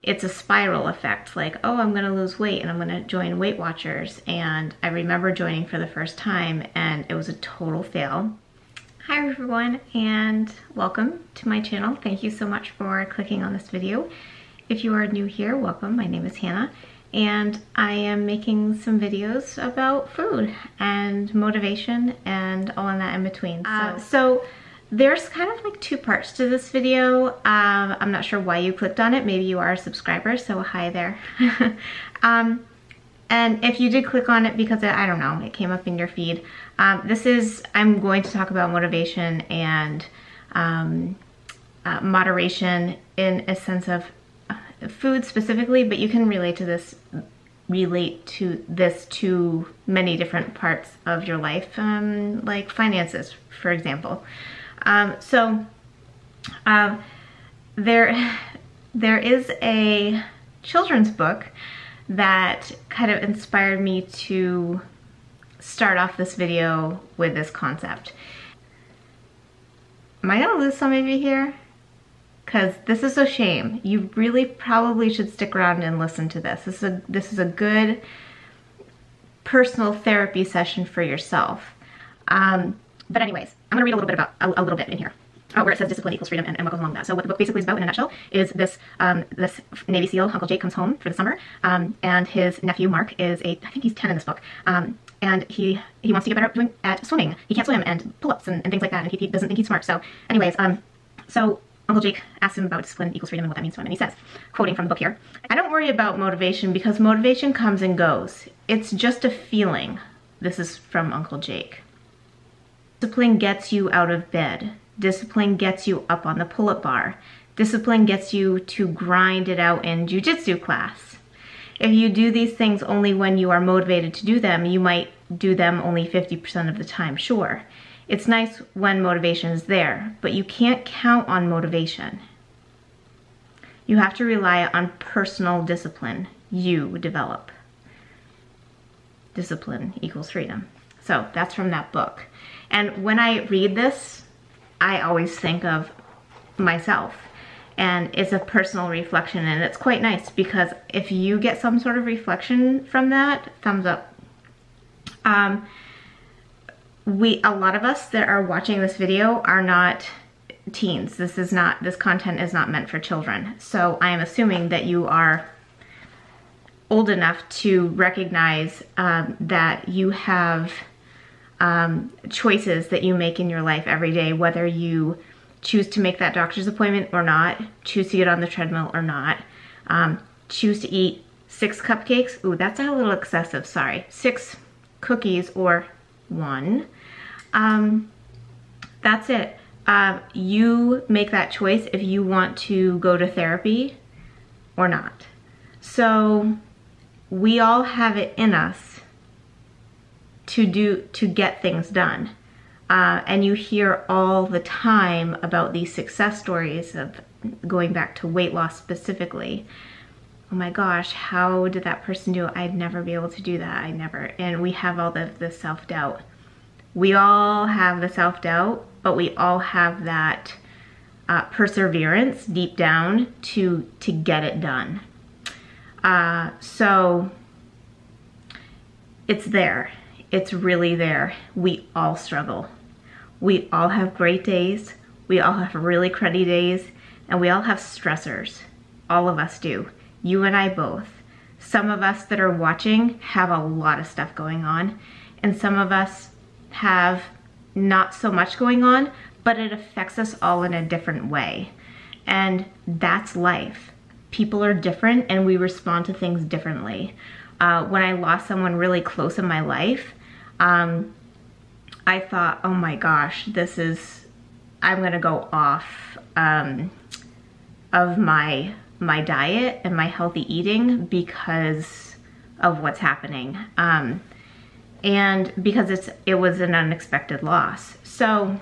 it's a spiral effect. Like, oh, I'm gonna lose weight and I'm gonna join Weight Watchers. And I remember joining for the first time and it was a total fail. Hi everyone and welcome to my channel. Thank you so much for clicking on this video. If you are new here, welcome. My name is Hannah and I am making some videos about food and motivation and all of that in between. So there's kind of like two parts to this video. I'm not sure why you clicked on it. Maybe you are a subscriber, so hi there. And if you did click on it because I don't know, it came up in your feed. I'm going to talk about motivation and moderation in a sense of food specifically, but you can relate to this to many different parts of your life, like finances, for example. There is a children's book that kind of inspired me to start off this video with this concept. Am I gonna lose some of you here? Because this is a shame. You really probably should stick around and listen to this. This is a good personal therapy session for yourself. But anyways, I'm gonna read a little bit in here. Where it says discipline equals freedom and what goes along with that. So what the book basically is about in a nutshell is this Navy SEAL, Uncle Jake, comes home for the summer, and his nephew Mark is I think he's 10 in this book, and he wants to get better at swimming. He can't swim and pull-ups and things like that, and he doesn't think he's smart. So anyways, so Uncle Jake asks him about discipline equals freedom and what that means to him, and he says, quoting from the book here, "I don't worry about motivation because motivation comes and goes. It's just a feeling." This is from Uncle Jake. "Discipline gets you out of bed. Discipline gets you up on the pull-up bar. Discipline gets you to grind it out in jiu-jitsu class. If you do these things only when you are motivated to do them, you might do them only 50% of the time, sure. It's nice when motivation is there, but you can't count on motivation. You have to rely on personal discipline you develop. Discipline equals freedom." So that's from that book. And when I read this, I always think of myself, and it's a personal reflection, and it's quite nice because if you get some sort of reflection from that, thumbs up. A lot of us that are watching this video are not teens. This content is not meant for children. So I am assuming that you are old enough to recognize that you have choices that you make in your life every day, whether you choose to make that doctor's appointment or not, choose to get on the treadmill or not, choose to eat 6 cupcakes. Ooh, that's a little excessive, sorry. 6 cookies or 1. That's it. You make that choice if you want to go to therapy or not. So we all have it in us to get things done. And you hear all the time about these success stories of going back to weight loss specifically. Oh my gosh, how did that person do it? I'd never be able to do that. I never. And we have all the self-doubt. We all have the self-doubt, but we all have that perseverance deep down to get it done. So it's there. It's really there. We all struggle. We all have great days. We all have really cruddy days, and we all have stressors. All of us do. You and I both. Some of us that are watching have a lot of stuff going on, and some of us have not so much going on, but it affects us all in a different way. And that's life. People are different and we respond to things differently. When I lost someone really close in my life, I thought, oh my gosh, I'm gonna go off of my diet and my healthy eating because of what's happening. And because it was an unexpected loss. So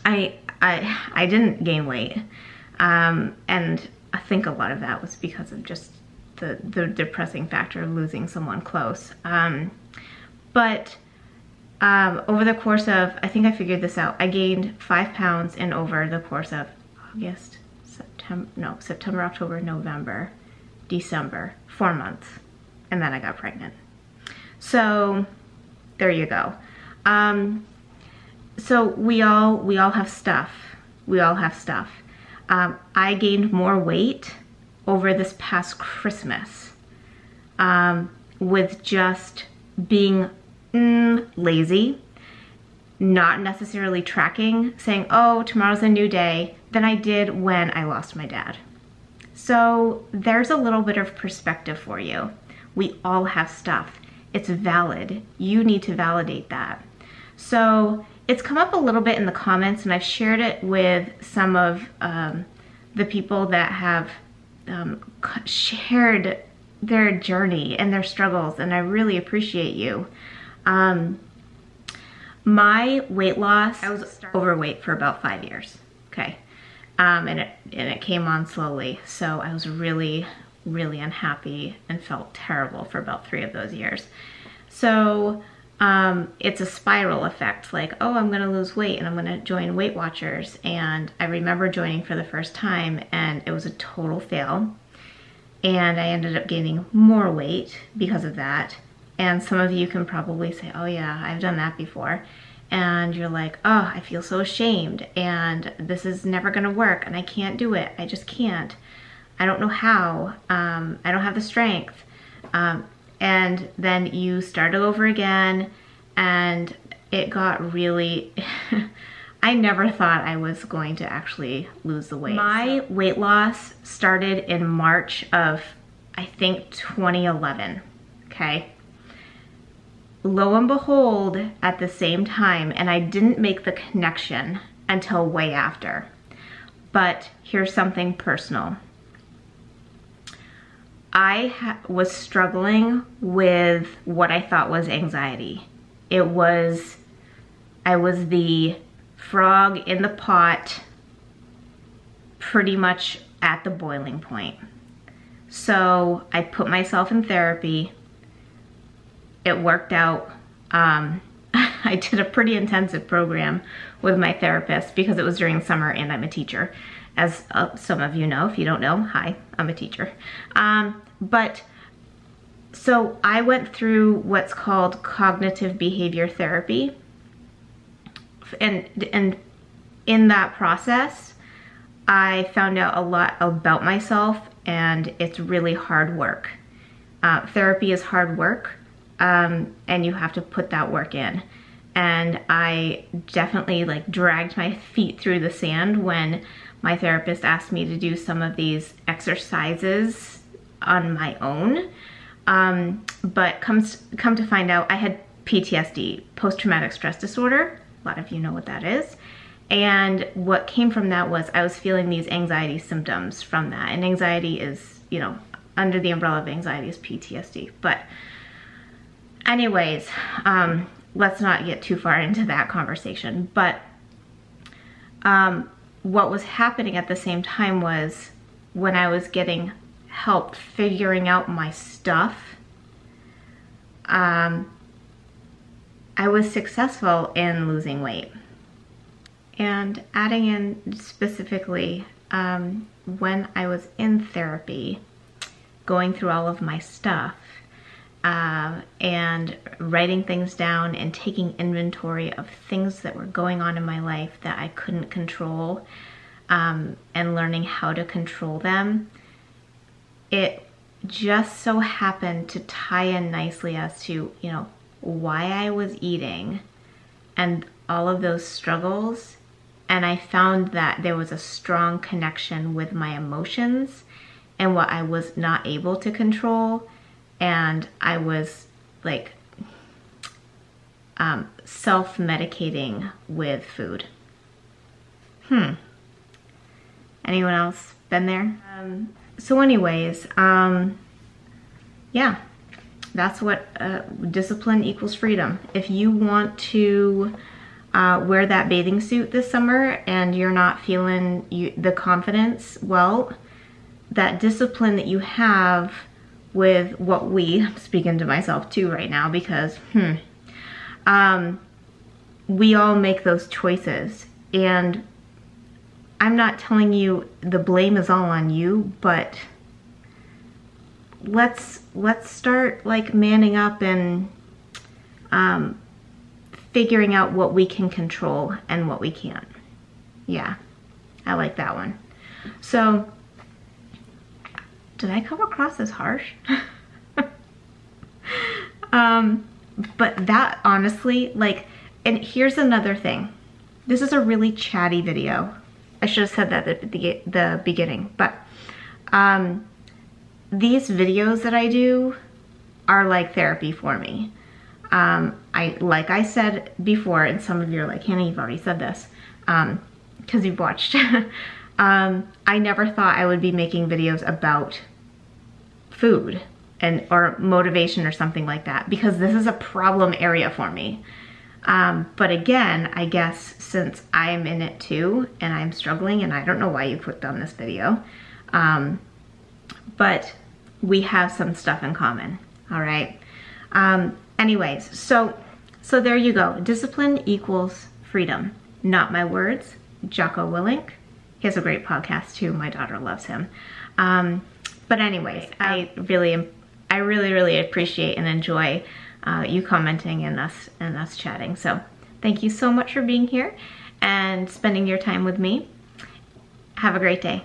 I didn't gain weight. And I think a lot of that was because of just the depressing factor of losing someone close. But over the course of, I think I figured this out, I gained 5 pounds in over the course of August, September, September, October, November, December, 4 months. And then I got pregnant. So there you go. So we all have stuff. We all have stuff. I gained more weight over this past Christmas with just being lazy, not necessarily tracking, saying, oh, tomorrow's a new day, than I did when I lost my dad. So there's a little bit of perspective for you. We all have stuff. It's valid. You need to validate that. So it's come up a little bit in the comments, and I've shared it with some of the people that have shared their journey and their struggles, and I really appreciate you. My weight loss, I was overweight for about 5 years, okay? And it came on slowly, so I was really, really unhappy and felt terrible for about 3 of those years. So it's a spiral effect, like, oh, I'm gonna lose weight and I'm gonna join Weight Watchers. And I remember joining for the first time and it was a total fail. And I ended up gaining more weight because of that. And some of you can probably say, oh yeah, I've done that before. And you're like, oh, I feel so ashamed and this is never gonna work and I can't do it. I just can't. I don't know how. I don't have the strength. And then you start over again and it got really, I never thought I was going to actually lose the weight. My weight loss started in March of, I think, 2011, okay? Lo and behold, at the same time, and I didn't make the connection until way after. But here's something personal. I was struggling with what I thought was anxiety. I was the frog in the pot, pretty much at the boiling point. So I put myself in therapy. It worked out. I did a pretty intensive program with my therapist because it was during summer and I'm a teacher. As some of you know, if you don't know, hi, I'm a teacher. But so I went through what's called cognitive behavior therapy. And in that process, I found out a lot about myself, and it's really hard work. Therapy is hard work, and you have to put that work in. And I definitely dragged my feet through the sand when my therapist asked me to do some of these exercises on my own. But come to find out, I had PTSD, post-traumatic stress disorder. A lot of you know what that is. And what came from that was I was feeling these anxiety symptoms from that. And anxiety is, you know, under the umbrella of anxiety is PTSD. But anyways, let's not get too far into that conversation. But what was happening at the same time was when I was getting help figuring out my stuff, I was successful in losing weight. And adding in specifically, when I was in therapy, going through all of my stuff, and writing things down and taking inventory of things that were going on in my life that I couldn't control, and learning how to control them, it just so happened to tie in nicely as to, you know, why I was eating and all of those struggles. And I found that there was a strong connection with my emotions and what I was not able to control. And I was like self-medicating with food. Anyone else been there? So anyways, yeah, that's what discipline equals freedom. If you want to wear that bathing suit this summer and you're not feeling the confidence, well, that discipline that you have with what I'm speaking to myself too right now, because we all make those choices. And I'm not telling you the blame is all on you, but let's start like manning up and figuring out what we can control and what we can't. Yeah, I like that one. So, did I come across as harsh? But that honestly, like, and here's another thing. This is a really chatty video. I should have said that at the beginning, but these videos that I do are like therapy for me. Like I said before, and some of you are like, Hannah, you've already said this, because you've watched. I never thought I would be making videos about food or motivation or something like that, because this is a problem area for me. But again, I guess since I'm in it too, and I'm struggling, and I don't know why you clicked on this video, but we have some stuff in common, all right? Anyways, so there you go. Discipline equals freedom. Not my words, Jocko Willink. He has a great podcast too. My daughter loves him. But anyways, I really appreciate and enjoy you commenting and us chatting. So thank you so much for being here and spending your time with me. Have a great day.